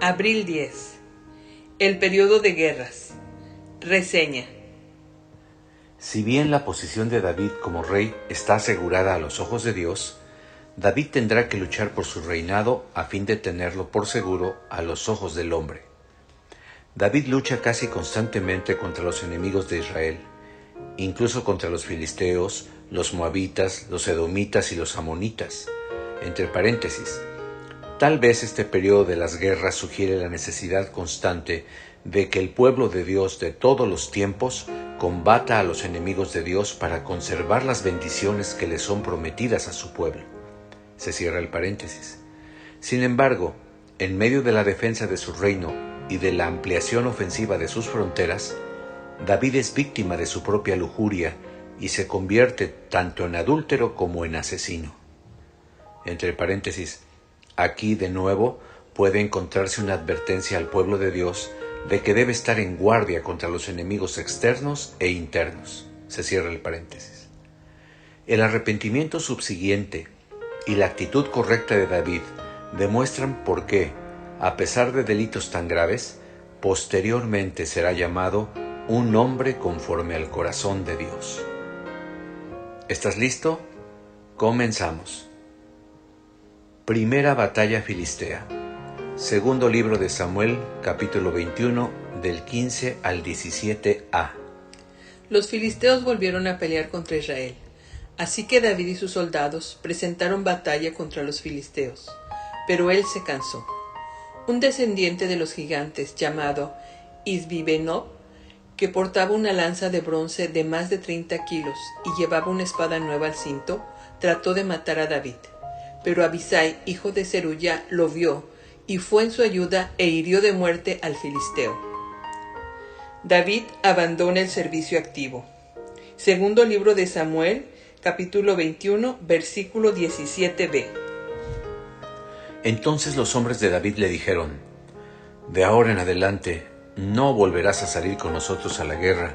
Abril 10. El periodo de guerras. Reseña. Si bien la posición de David como rey está asegurada a los ojos de Dios, David tendrá que luchar por su reinado a fin de tenerlo por seguro a los ojos del hombre. David lucha casi constantemente contra los enemigos de Israel, incluso contra los filisteos, los moabitas, los edomitas y los amonitas. Entre paréntesis, tal vez este periodo de las guerras sugiere la necesidad constante de que el pueblo de Dios de todos los tiempos combata a los enemigos de Dios para conservar las bendiciones que le son prometidas a su pueblo. Se cierra el paréntesis. Sin embargo, en medio de la defensa de su reino y de la ampliación ofensiva de sus fronteras, David es víctima de su propia lujuria y se convierte tanto en adúltero como en asesino. Entre paréntesis, aquí de nuevo puede encontrarse una advertencia al pueblo de Dios de que debe estar en guardia contra los enemigos externos e internos. Se cierra el paréntesis. El arrepentimiento subsiguiente y la actitud correcta de David demuestran por qué, a pesar de delitos tan graves, posteriormente será llamado un hombre conforme al corazón de Dios. ¿Estás listo? Comenzamos. Primera batalla filistea. Segundo libro de Samuel, capítulo 21, del 15 al 17a. Los filisteos volvieron a pelear contra Israel. Así que David y sus soldados presentaron batalla contra los filisteos, pero él se cansó. Un descendiente de los gigantes llamado Isbi-Benob, que portaba una lanza de bronce de más de 30 kilos y llevaba una espada nueva al cinto, trató de matar a David. Pero Abisai, hijo de Zeruya, lo vio y fue en su ayuda e hirió de muerte al filisteo. David abandona el servicio activo. Segundo libro de Samuel, capítulo 21, versículo 17b. Entonces los hombres de David le dijeron: de ahora en adelante no volverás a salir con nosotros a la guerra,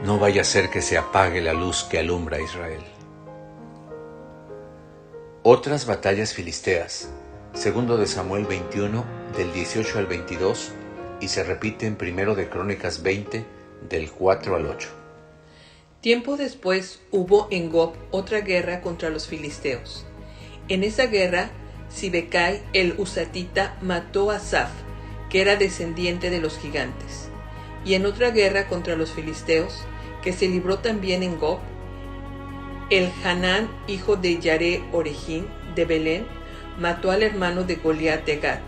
no vaya a ser que se apague la luz que alumbra a Israel. Otras batallas filisteas. Segundo de Samuel 21, del 18 al 22, y se repite en Primero de Crónicas 20, del 4 al 8. Tiempo después hubo en Gob otra guerra contra los filisteos. En esa guerra, Sibecai el Husatita mató a Saf, que era descendiente de los gigantes. Y en otra guerra contra los filisteos, que se libró también en Gob, el Hanán, hijo de Yaré Orejín de Belén, mató al hermano de Goliat de Gat,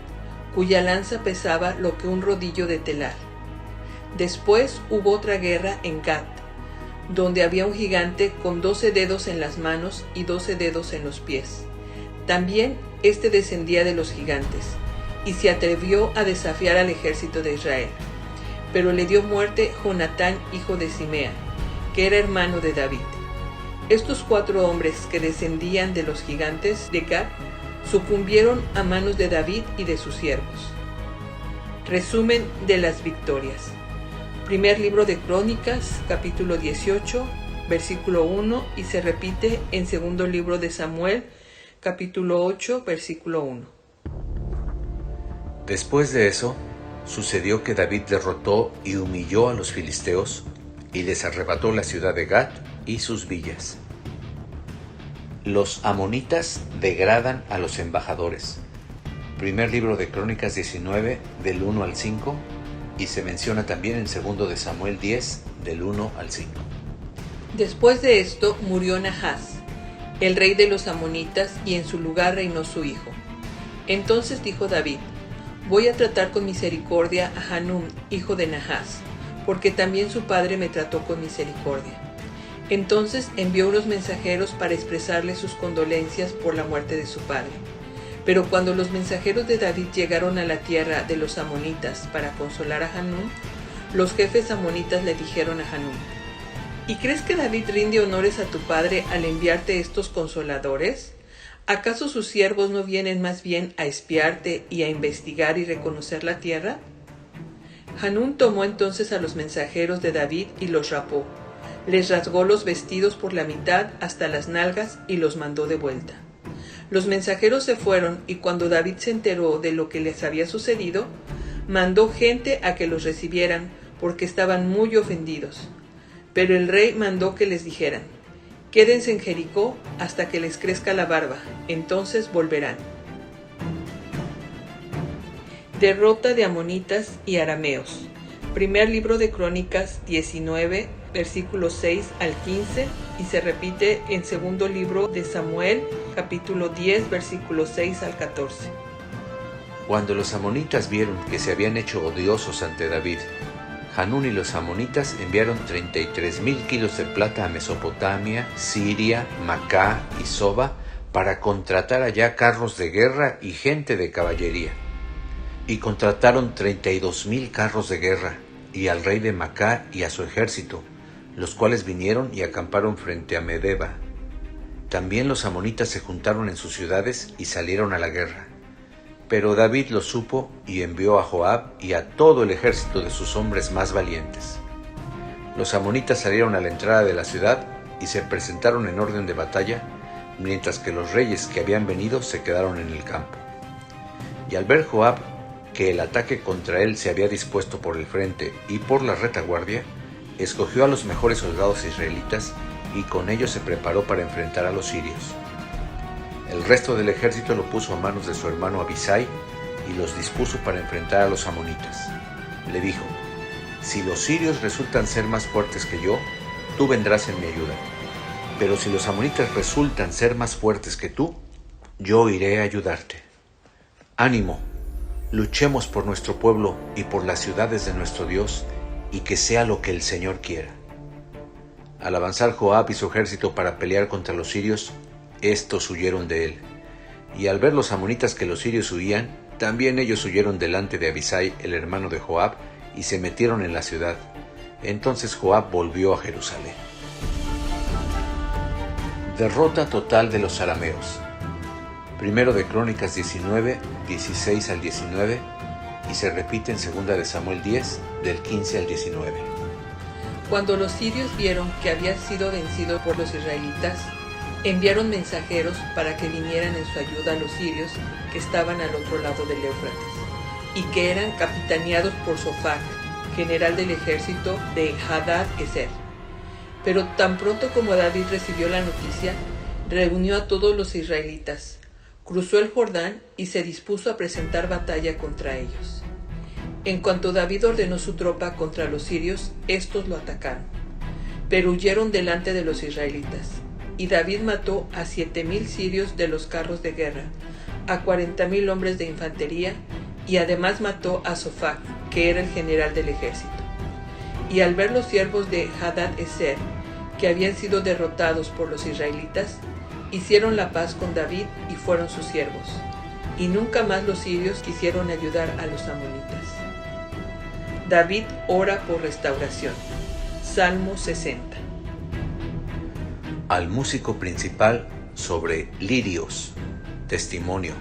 cuya lanza pesaba lo que un rodillo de telar. Después hubo otra guerra en Gat, donde había un gigante con 12 dedos en las manos y 12 dedos en los pies. También este descendía de los gigantes, y se atrevió a desafiar al ejército de Israel. Pero le dio muerte Jonatán, hijo de Simea, que era hermano de David. Estos 4 hombres que descendían de los gigantes de Gat sucumbieron a manos de David y de sus siervos. Resumen de las victorias. Primer libro de Crónicas, capítulo 18, versículo 1, y se repite en segundo libro de Samuel, capítulo 8, versículo 1. Después de eso, sucedió que David derrotó y humilló a los filisteos y les arrebató la ciudad de Gat y sus villas. Los amonitas degradan a los embajadores. Primer libro de Crónicas 19, del 1 al 5, y se menciona también en segundo de Samuel 10, del 1 al 5. Después de esto murió Nahás, el rey de los amonitas, y en su lugar reinó su hijo. Entonces dijo David: voy a tratar con misericordia a Hanún, hijo de Nahás, porque también su padre me trató con misericordia. Entonces envió unos mensajeros para expresarle sus condolencias por la muerte de su padre. Pero cuando los mensajeros de David llegaron a la tierra de los amonitas para consolar a Hanún, los jefes amonitas le dijeron a Hanún: ¿y crees que David rinde honores a tu padre al enviarte estos consoladores? ¿Acaso sus siervos no vienen más bien a espiarte y a investigar y reconocer la tierra? Hanún tomó entonces a los mensajeros de David y los rapó. Les rasgó los vestidos por la mitad hasta las nalgas y los mandó de vuelta. Los mensajeros se fueron y cuando David se enteró de lo que les había sucedido, mandó gente a que los recibieran, porque estaban muy ofendidos. Pero el rey mandó que les dijeran: quédense en Jericó hasta que les crezca la barba, entonces volverán. Derrota de amonitas y arameos. Primer libro de Crónicas 19, versículos 6 al 15, y se repite en segundo libro de Samuel, capítulo 10, versículos 6 al 14. Cuando los amonitas vieron que se habían hecho odiosos ante David, Hanún y los amonitas enviaron 33,000 kilos de plata a Mesopotamia, Siria, Macá y Soba para contratar allá carros de guerra y gente de caballería. Y contrataron 32,000 carros de guerra, y al rey de Macá y a su ejército, los cuales vinieron y acamparon frente a Medeba. También los amonitas se juntaron en sus ciudades y salieron a la guerra. Pero David lo supo y envió a Joab y a todo el ejército de sus hombres más valientes. Los amonitas salieron a la entrada de la ciudad y se presentaron en orden de batalla, mientras que los reyes que habían venido se quedaron en el campo. Y al ver Joab que el ataque contra él se había dispuesto por el frente y por la retaguardia, escogió a los mejores soldados israelitas y con ellos se preparó para enfrentar a los sirios. El resto del ejército lo puso a manos de su hermano Abisai y los dispuso para enfrentar a los amonitas. Le dijo: si los sirios resultan ser más fuertes que yo, tú vendrás en mi ayuda. Pero si los amonitas resultan ser más fuertes que tú, yo iré a ayudarte. Ánimo, luchemos por nuestro pueblo y por las ciudades de nuestro Dios, y que sea lo que el Señor quiera. Al avanzar Joab y su ejército para pelear contra los sirios, estos huyeron de él. Y al ver los amonitas que los sirios huían, también ellos huyeron delante de Abisai, el hermano de Joab, y se metieron en la ciudad. Entonces Joab volvió a Jerusalén. Derrota total de los arameos. Primero de Crónicas 19, 16 al 19, y se repite en segunda de Samuel 10, del 15 al 19. Cuando los sirios vieron que habían sido vencidos por los israelitas, enviaron mensajeros para que vinieran en su ayuda a los sirios que estaban al otro lado del Éufrates, y que eran capitaneados por Sofac, general del ejército de Hadad-Ezer. Pero tan pronto como David recibió la noticia, reunió a todos los israelitas, cruzó el Jordán y se dispuso a presentar batalla contra ellos. En cuanto David ordenó su tropa contra los sirios, estos lo atacaron, pero huyeron delante de los israelitas. Y David mató a 7,000 sirios de los carros de guerra, a 40,000 hombres de infantería, y además mató a Sofac, que era el general del ejército. Y al ver los siervos de Hadad-Ezer, que habían sido derrotados por los israelitas, hicieron la paz con David y fueron sus siervos. Y nunca más los sirios quisieron ayudar a los amonitas. David ora por restauración. Salmo 60. Al músico principal sobre lirios, testimonio.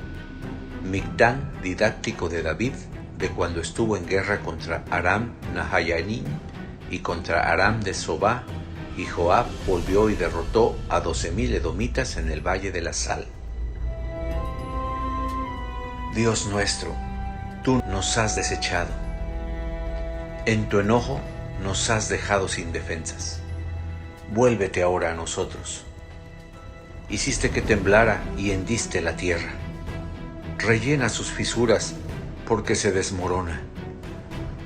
Mictán didáctico de David de cuando estuvo en guerra contra Aram Nahayanim y contra Aram de Sobá, y Joab volvió y derrotó a 12,000 edomitas en el valle de la Sal. Dios nuestro, tú nos has desechado. En tu enojo nos has dejado sin defensas. Vuélvete ahora a nosotros. Hiciste que temblara y hendiste la tierra. Rellena sus fisuras porque se desmorona.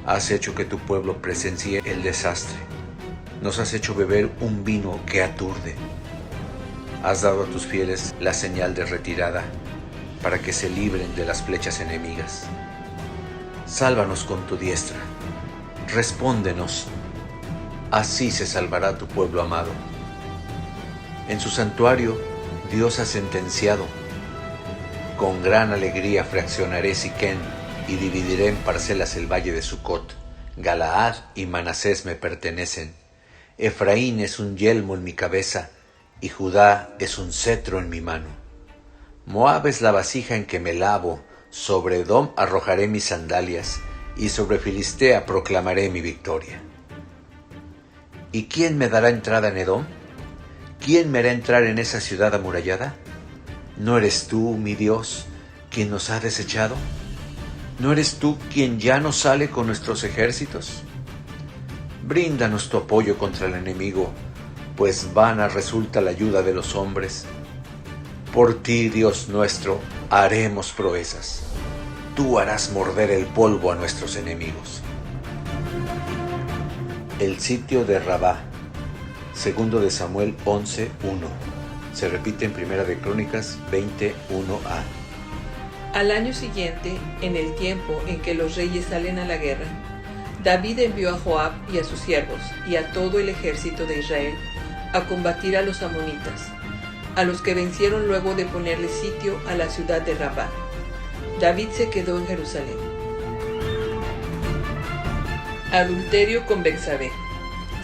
Has hecho que tu pueblo presencie el desastre. Nos has hecho beber un vino que aturde. Has dado a tus fieles la señal de retirada para que se libren de las flechas enemigas. Sálvanos con tu diestra. Respóndenos. Así se salvará tu pueblo amado. En su santuario, Dios ha sentenciado. Con gran alegría fraccionaré Siquén y dividiré en parcelas el valle de Sucot. Galaad y Manasés me pertenecen. Efraín es un yelmo en mi cabeza y Judá es un cetro en mi mano. Moab es la vasija en que me lavo. Sobre Edom arrojaré mis sandalias y sobre Filistea proclamaré mi victoria. ¿Y quién me dará entrada en Edom? ¿Quién me hará entrar en esa ciudad amurallada? ¿No eres tú, mi Dios, quien nos ha desechado? ¿No eres tú quien ya no sale con nuestros ejércitos? Bríndanos tu apoyo contra el enemigo, pues vana resulta la ayuda de los hombres. Por ti, Dios nuestro, haremos proezas. Tú harás morder el polvo a nuestros enemigos. El sitio de Rabá, segundo de Samuel 11:1. Se repite en Primera de Crónicas 20:1a. Al año siguiente, en el tiempo en que los reyes salen a la guerra, David envió a Joab y a sus siervos y a todo el ejército de Israel a combatir a los amonitas, a los que vencieron luego de ponerle sitio a la ciudad de Rabá. David se quedó en Jerusalén. Adulterio con Betsabé.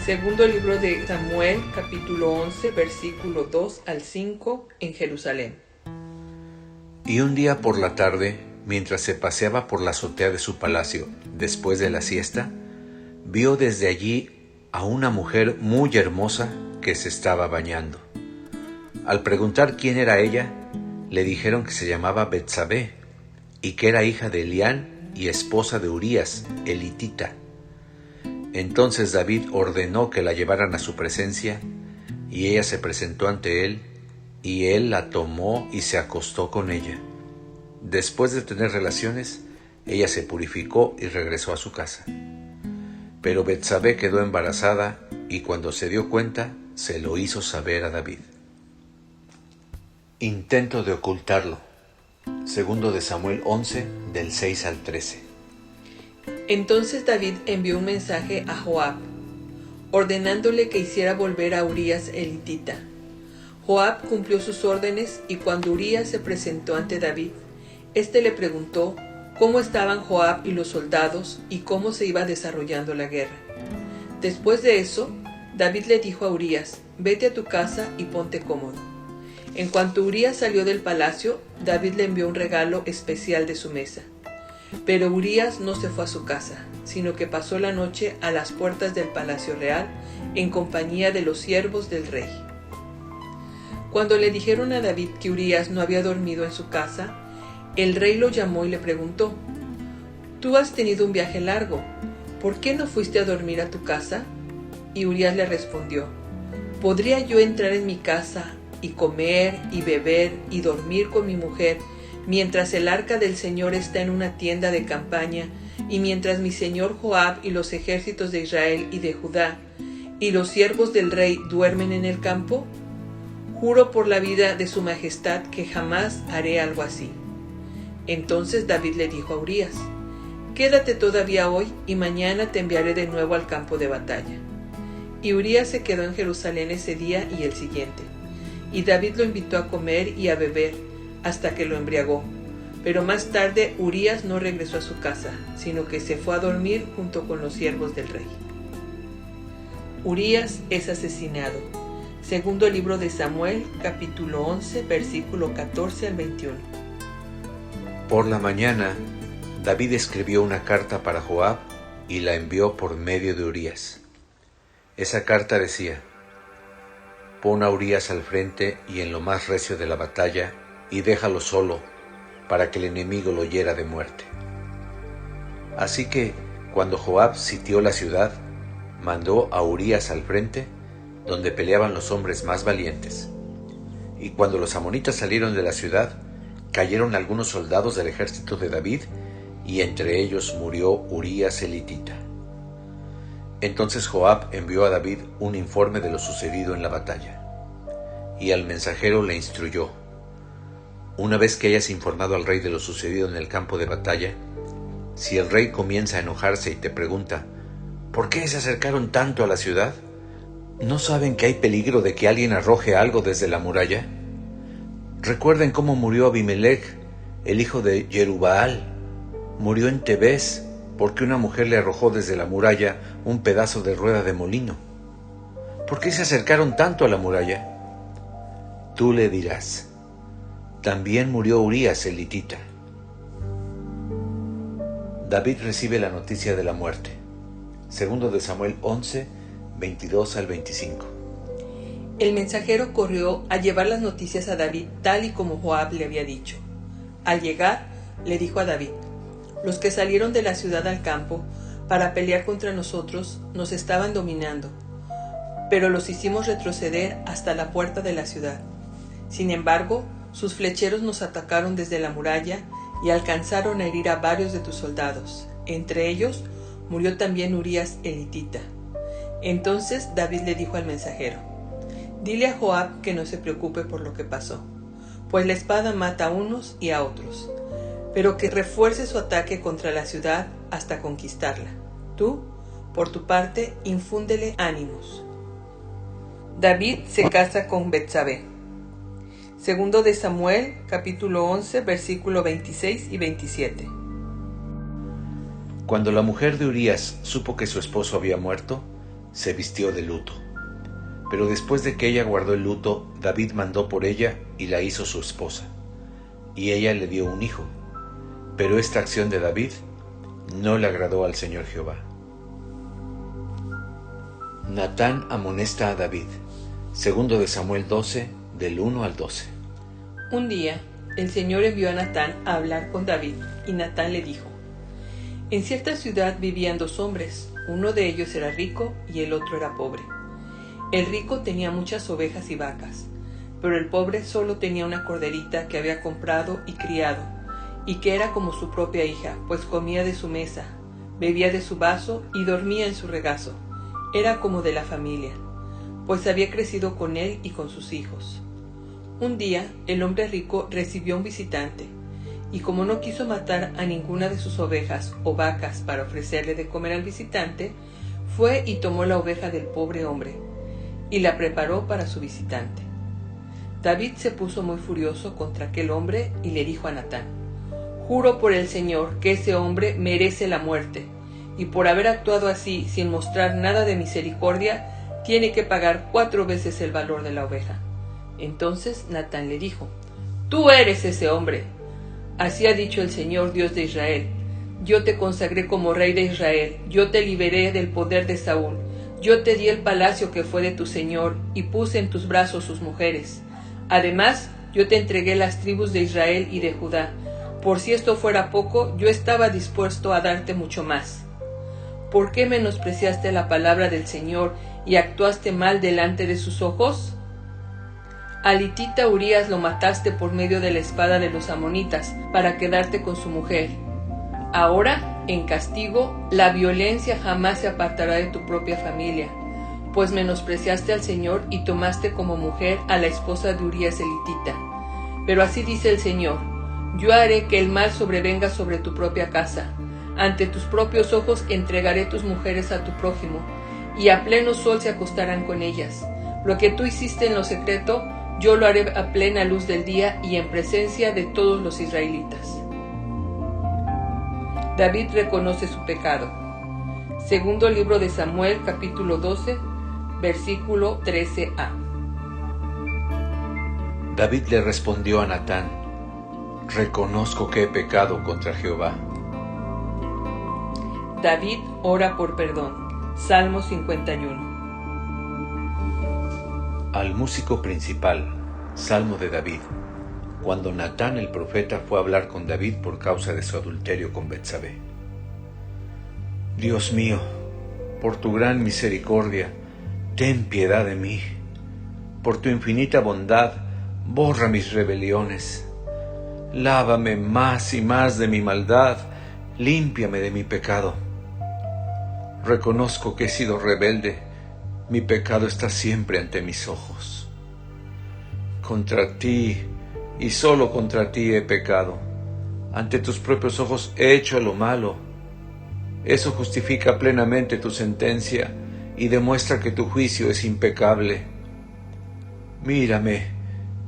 Segundo libro de Samuel, capítulo 11, versículo 2 al 5, en Jerusalén. Y un día por la tarde, mientras se paseaba por la azotea de su palacio después de la siesta, vio desde allí a una mujer muy hermosa que se estaba bañando. Al preguntar quién era ella, le dijeron que se llamaba Betsabé y que era hija de Elián y esposa de Urías, el hitita. Entonces David ordenó que la llevaran a su presencia, y ella se presentó ante él, y él la tomó y se acostó con ella. Después de tener relaciones, ella se purificó y regresó a su casa. Pero Betsabé quedó embarazada, y cuando se dio cuenta, se lo hizo saber a David. Intento de ocultarlo. Segundo de Samuel 11, del 6 al 13. Entonces David envió un mensaje a Joab, ordenándole que hiciera volver a Urías el hitita. Joab cumplió sus órdenes, y cuando Urías se presentó ante David, éste le preguntó cómo estaban Joab y los soldados y cómo se iba desarrollando la guerra. Después de eso, David le dijo a Urías: vete a tu casa y ponte cómodo. En cuanto Urías salió del palacio, David le envió un regalo especial de su mesa. Pero Urías no se fue a su casa, sino que pasó la noche a las puertas del palacio real en compañía de los siervos del rey. Cuando le dijeron a David que Urías no había dormido en su casa, el rey lo llamó y le preguntó: «Tú has tenido un viaje largo, ¿por qué no fuiste a dormir a tu casa?» Y Urías le respondió: «¿Podría yo entrar en mi casa y comer y beber y dormir con mi mujer mientras el arca del Señor está en una tienda de campaña y mientras mi señor Joab y los ejércitos de Israel y de Judá y los siervos del rey duermen en el campo? Juro por la vida de su majestad que jamás haré algo así». Entonces David le dijo a Urías: «Quédate todavía hoy y mañana te enviaré de nuevo al campo de batalla». Y Urías se quedó en Jerusalén ese día y el siguiente. Y David lo invitó a comer y a beber hasta que lo embriagó. Pero más tarde Urías no regresó a su casa, sino que se fue a dormir junto con los siervos del rey. Urías es asesinado. Segundo libro de Samuel, capítulo 11, versículo 14 al 21. Por la mañana, David escribió una carta para Joab y la envió por medio de Urías. Esa carta decía: «Pon a Urías al frente y en lo más recio de la batalla, y déjalo solo, para que el enemigo lo hiera de muerte». Así que, cuando Joab sitió la ciudad, mandó a Urías al frente, donde peleaban los hombres más valientes. Y cuando los amonitas salieron de la ciudad, cayeron algunos soldados del ejército de David, y entre ellos murió Urías el hitita. Entonces Joab envió a David un informe de lo sucedido en la batalla, y al mensajero le instruyó: «Una vez que hayas informado al rey de lo sucedido en el campo de batalla, si el rey comienza a enojarse y te pregunta: ¿por qué se acercaron tanto a la ciudad? ¿No saben que hay peligro de que alguien arroje algo desde la muralla? Recuerden cómo murió Abimelech, el hijo de Jerubbaal. Murió en Tebés porque una mujer le arrojó desde la muralla un pedazo de rueda de molino. ¿Por qué se acercaron tanto a la muralla?». Tú le dirás: «También murió Urías el hitita». David recibe la noticia de la muerte. Segundo de Samuel 11, 22 al 25. El mensajero corrió a llevar las noticias a David tal y como Joab le había dicho. Al llegar, le dijo a David: los que salieron de la ciudad al campo para pelear contra nosotros nos estaban dominando, pero los hicimos retroceder hasta la puerta de la ciudad. Sin embargo, sus flecheros nos atacaron desde la muralla y alcanzaron a herir a varios de tus soldados. Entre ellos murió también Urías el hitita. Entonces David le dijo al mensajero: dile a Joab que no se preocupe por lo que pasó, pues la espada mata a unos y a otros, pero que refuerce su ataque contra la ciudad hasta conquistarla. Tú, por tu parte, infúndele ánimos. David se casa con Betsabé. Segundo de Samuel, capítulo 11, versículo 26 y 27. Cuando la mujer de Urías supo que su esposo había muerto, se vistió de luto. Pero después de que ella guardó el luto, David mandó por ella y la hizo su esposa. Y ella le dio un hijo. Pero esta acción de David no le agradó al Señor Jehová. Natán amonesta a David. Segundo de Samuel 12, del 1 al 12. Un día, el Señor envió a Natán a hablar con David, y Natán le dijo: en cierta ciudad vivían dos hombres, uno de ellos era rico y el otro era pobre. El rico tenía muchas ovejas y vacas, pero el pobre solo tenía una corderita que había comprado y criado, y que era como su propia hija, pues comía de su mesa, bebía de su vaso y dormía en su regazo. Era como de la familia, pues había crecido con él y con sus hijos. Un día, el hombre rico recibió un visitante, y como no quiso matar a ninguna de sus ovejas o vacas para ofrecerle de comer al visitante, fue y tomó la oveja del pobre hombre, y la preparó para su visitante. David se puso muy furioso contra aquel hombre y le dijo a Natán: juro por el Señor que ese hombre merece la muerte, y por haber actuado así sin mostrar nada de misericordia, tiene que pagar 4 veces el valor de la oveja. Entonces Natán le dijo: tú eres ese hombre. Así ha dicho el Señor Dios de Israel: yo te consagré como rey de Israel, yo te liberé del poder de Saúl, yo te di el palacio que fue de tu Señor, y puse en tus brazos sus mujeres. Además, yo te entregué las tribus de Israel y de Judá. Por si esto fuera poco, yo estaba dispuesto a darte mucho más. ¿Por qué menospreciaste la palabra del Señor y actuaste mal delante de sus ojos? Al hitita Urías lo mataste por medio de la espada de los amonitas, para quedarte con su mujer. Ahora, en castigo, la violencia jamás se apartará de tu propia familia, pues menospreciaste al Señor y tomaste como mujer a la esposa de Urías el hitita. Pero así dice el Señor: yo haré que el mal sobrevenga sobre tu propia casa. Ante tus propios ojos entregaré tus mujeres a tu prójimo, y a pleno sol se acostarán con ellas. Lo que tú hiciste en lo secreto, yo lo haré a plena luz del día y en presencia de todos los israelitas. David reconoce su pecado. Segundo libro de Samuel, capítulo 12, versículo 13a. David le respondió a Natán: reconozco que he pecado contra Jehová. David ora por perdón. Salmo 51. Al músico principal, Salmo de David, cuando Natán el profeta fue a hablar con David por causa de su adulterio con Betsabé. Dios mío, por tu gran misericordia, ten piedad de mí. Por tu infinita bondad, borra mis rebeliones. Lávame más y más de mi maldad, límpiame de mi pecado. Reconozco que he sido rebelde. Mi pecado está siempre ante mis ojos. Contra ti, y solo contra ti he pecado. Ante tus propios ojos he hecho lo malo. Eso justifica plenamente tu sentencia y demuestra que tu juicio es impecable. Mírame,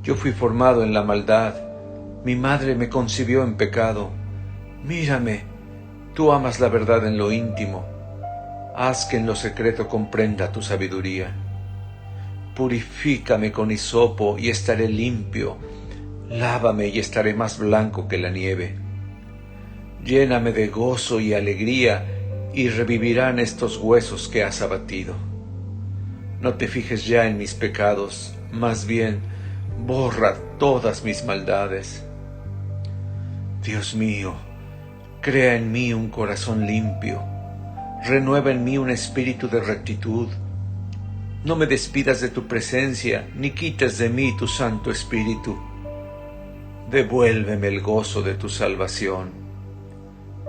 yo fui formado en la maldad. Mi madre me concibió en pecado. Mírame, tú amas la verdad en lo íntimo. Haz que en lo secreto comprenda tu sabiduría. Purifícame con hisopo y estaré limpio. Lávame y estaré más blanco que la nieve. Lléname de gozo y alegría, y revivirán estos huesos que has abatido. No te fijes ya en mis pecados, más bien, borra todas mis maldades. Dios mío, Crea en mí un corazón limpio, renueva en mí un espíritu de rectitud. No me despidas de tu presencia, ni quites de mí tu Santo Espíritu. Devuélveme el gozo de tu salvación.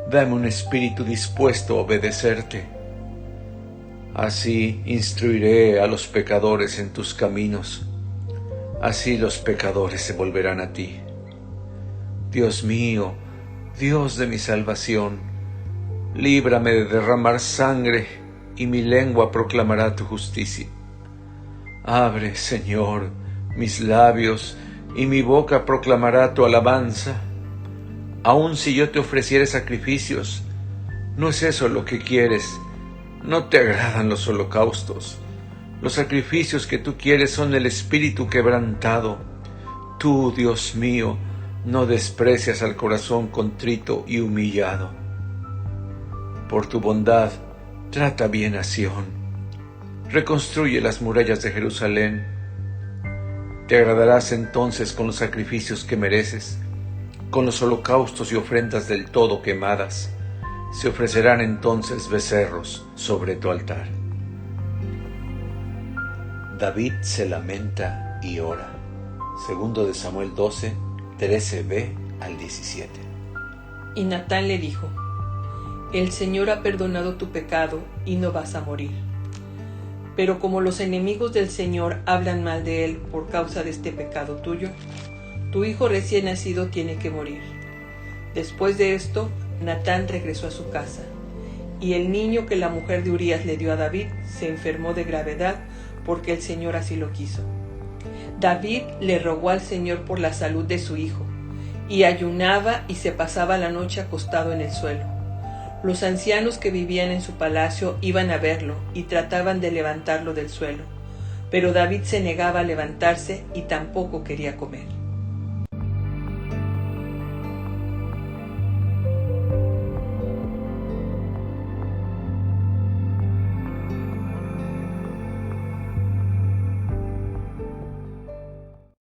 Dame un espíritu dispuesto a obedecerte. Así instruiré a los pecadores en tus caminos. Así los pecadores se volverán a ti. Dios mío, Dios de mi salvación, líbrame de derramar sangre, y mi lengua proclamará tu justicia. Abre, Señor, mis labios, y mi boca proclamará tu alabanza. Aun si yo te ofreciere sacrificios, no es eso lo que quieres. No te agradan los holocaustos. Los sacrificios que tú quieres son el espíritu quebrantado. Tú, Dios mío, no desprecias al corazón contrito y humillado. Por tu bondad, trata bien a Sión. Reconstruye las murallas de Jerusalén. Te agradarás entonces con los sacrificios que mereces, con los holocaustos y ofrendas del todo quemadas. Se ofrecerán entonces becerros sobre tu altar. David se lamenta y ora. Segundo de Samuel 12, 13b al 17. Y Natán le dijo: El Señor ha perdonado tu pecado y no vas a morir. Pero como los enemigos del Señor hablan mal de él por causa de este pecado tuyo, tu hijo recién nacido tiene que morir. Después de esto, Natán regresó a su casa, y el niño que la mujer de Urías le dio a David se enfermó de gravedad porque el Señor así lo quiso. David le rogó al Señor por la salud de su hijo, y ayunaba y se pasaba la noche acostado en el suelo. Los ancianos que vivían en su palacio iban a verlo y trataban de levantarlo del suelo, pero David se negaba a levantarse y tampoco quería comer.